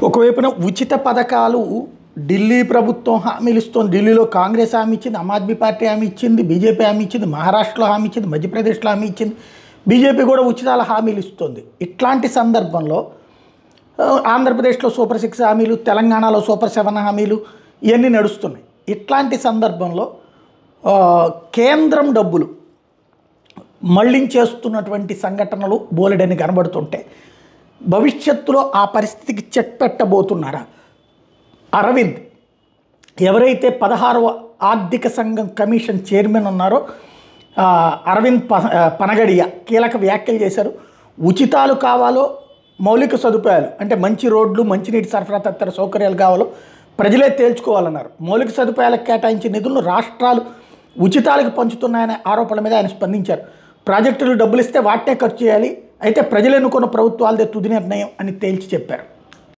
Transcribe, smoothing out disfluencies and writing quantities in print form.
ఒకవైపున ఉచిత పథకాలు ఢిల్లీ ప్రభుత్వం హామీలు ఇస్తోంది. ఢిల్లీలో కాంగ్రెస్ హామీ ఇచ్చింది, ఆమ్ ఆద్మీ పార్టీ హామీ ఇచ్చింది, బీజేపీ హామీ ఇచ్చింది, మహారాష్ట్రలో హామీ ఇచ్చింది, మధ్యప్రదేశ్లో హామీ ఇచ్చింది, బీజేపీ కూడా ఉచితాల హామీలు ఇస్తుంది. ఇట్లాంటి సందర్భంలో ఆంధ్రప్రదేశ్లో సూపర్ 6 హామీలు, తెలంగాణలో సూపర్ 7 హామీలు ఇవన్నీ నడుస్తున్నాయి. ఇట్లాంటి సందర్భంలో కేంద్రం డబ్బులు మళ్లించేస్తున్నటువంటి సంఘటనలు బోలెడని కనబడుతుంటే భవిష్యత్తులో ఆ పరిస్థితికి చెక్ పెట్టబోతున్నారా? అరవింద్ ఎవరైతే 16వ ఆర్థిక సంఘం కమిషన్ చైర్మన్ ఉన్నారో అరవింద్ పనగడియా కీలక వ్యాఖ్యలు చేశారు. ఉచితాలు కావాలో, మౌలిక సదుపాయాలు అంటే మంచి రోడ్లు, మంచినీటి సరఫరా తదితర సౌకర్యాలు కావాలో ప్రజలే తేల్చుకోవాలన్నారు. మౌలిక సదుపాయాలకు కేటాయించిన నిధులను రాష్ట్రాలు ఉచితాలకు పంచుతున్నాయనే ఆరోపణల మీద ఆయన స్పందించారు. ప్రాజెక్టులు డబ్బులు ఇస్తే వాటినే ఖర్చు చేయాలి, అయితే ప్రజలు ఎన్నుకున్న ప్రభుత్వాలదే తుది నిర్ణయం అని తేల్చి చెప్పారు.